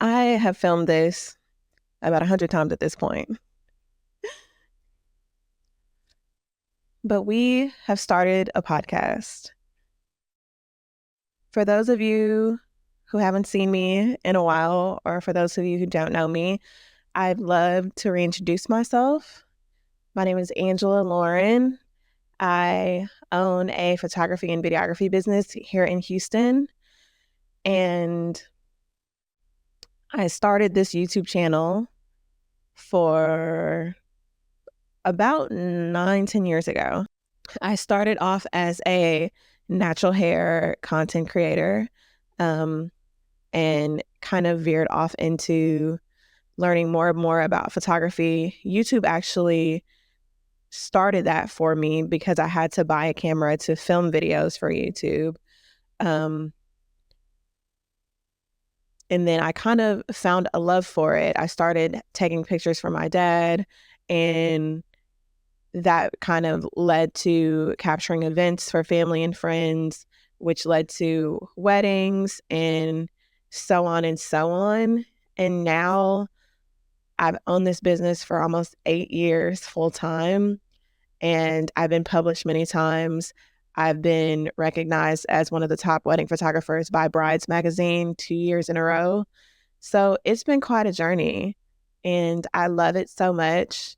I have filmed this about 100 times at this point, but we have started a podcast. For those of you who haven't seen me in a while, or for those of you who don't know me, I'd love to reintroduce myself. My name is Angela Lauren. I own a photography and videography business here in Houston, and I started this YouTube channel for about 9-10 years ago. I started off as a natural hair content creator, um, and kind of veered off into learning more and more about photography. YouTube actually started that for me because I had to buy a camera to film videos for YouTube. Um, and then I kind of found a love for it. I started taking pictures for my dad, and that kind of led to capturing events for family and friends, which led to weddings and so on and so on. And now I've owned this business for almost 8 years full time, and I've been published many times. I've been recognized as one of the top wedding photographers by Brides Magazine 2 years in a row. So it's been quite a journey, and I love it so much.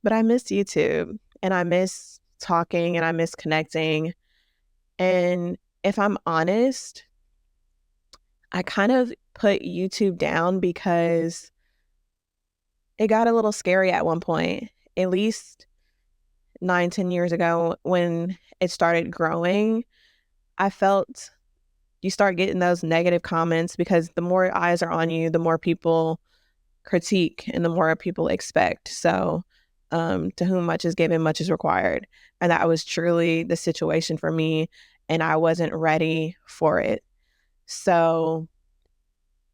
But I miss YouTube, and I miss talking, and I miss connecting. And if I'm honest, I kind of put YouTube down because it got a little scary at one point, at least 9-10 years ago when it started growing. I felt you start getting those negative comments because the more eyes are on you, the more people critique and the more people expect. So, to whom much is given, much is required. And that was truly the situation for me, and I wasn't ready for it. So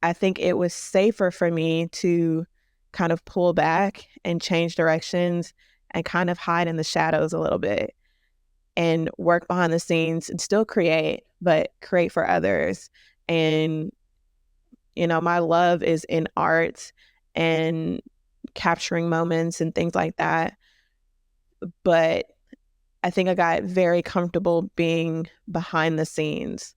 I think it was safer for me to kind of pull back and change directions and kind of hide in the shadows a little bit and work behind the scenes and still create, but create for others. And, my love is in art and capturing moments and things like that. But I think I got very comfortable being behind the scenes.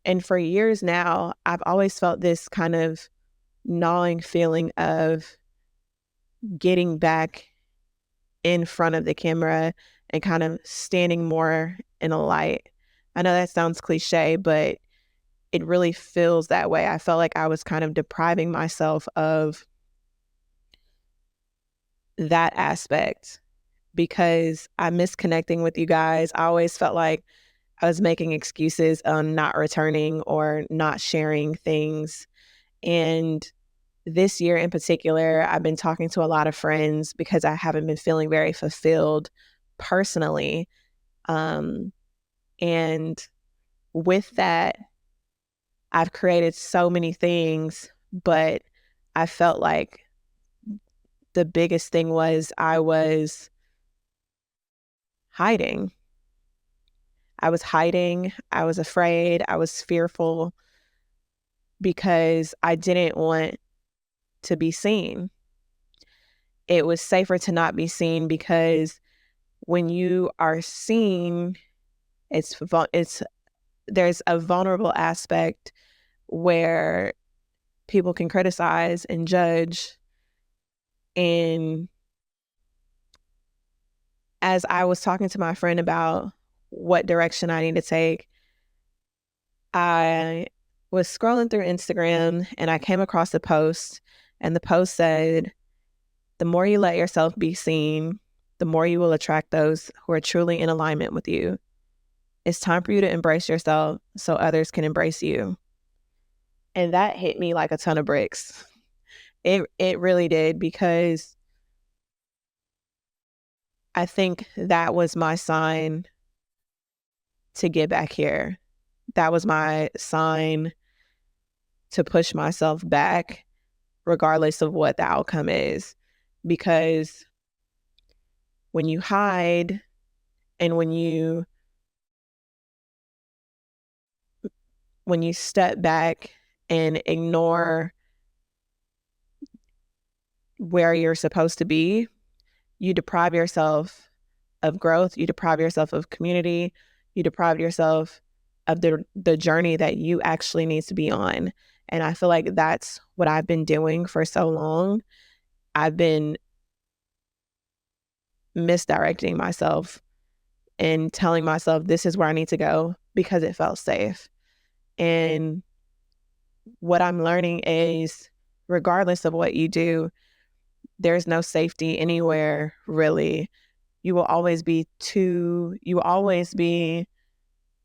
And for years now, I've always felt this kind of gnawing feeling of getting back in front of the camera and kind of standing more in a light. I know that sounds cliche, but it really feels that way. I felt like I was kind of depriving myself of that aspect because I miss connecting with you guys. I always felt like I was making excuses on not returning or not sharing things. And this year in particular, I've been talking to a lot of friends because I haven't been feeling very fulfilled personally. And with that, I've created so many things, but I felt like the biggest thing was I was hiding. I was hiding. I was afraid. I was fearful because I didn't want to be seen. It was safer to not be seen because when you are seen, it's there's a vulnerable aspect where people can criticize and judge. And as I was talking to my friend about what direction I need to take, I was scrolling through Instagram and I came across a post, and the post said, "The more you let yourself be seen, the more you will attract those who are truly in alignment with you. It's time for you to embrace yourself so others can embrace you." And that hit me like a ton of bricks. It really did, because I think that was my sign to get back here. That was my sign to push myself back, regardless of what the outcome is. Because when you hide and when you step back and ignore where you're supposed to be, you deprive yourself of growth, you deprive yourself of community, you deprive yourself of the journey that you actually need to be on. And I feel like that's what I've been doing for so long. I've been misdirecting myself and telling myself this is where I need to go because it felt safe. And what I'm learning is regardless of what you do, there's no safety anywhere really. You will always be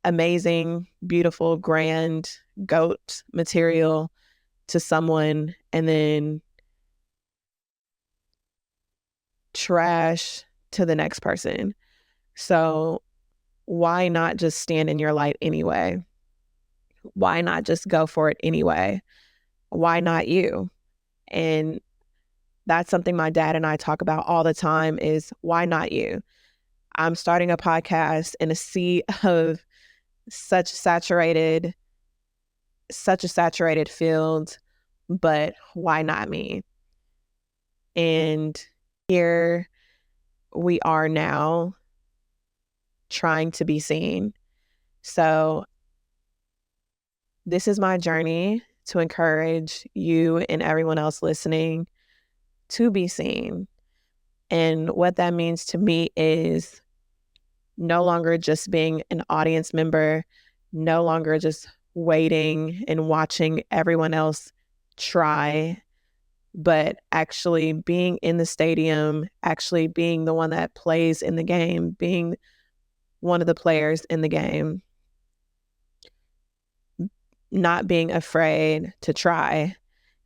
amazing, beautiful, grand, goat material to someone, and then trash to the next person. So why not just stand in your light anyway? Why not just go for it anyway? Why not you? And that's something my dad and I talk about all the time is why not you? I'm starting a podcast in a sea of such a saturated field, but why not me? And here we are now trying to be seen. So this is my journey to encourage you and everyone else listening to be seen. And what that means to me is no longer just being an audience member, no longer just waiting and watching everyone else try, but actually being in the stadium, actually being the one that plays in the game, being one of the players in the game, not being afraid to try,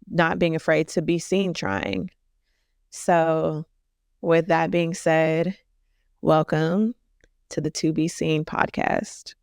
not being afraid to be seen trying. So, with that being said, welcome to the To Be Seen podcast.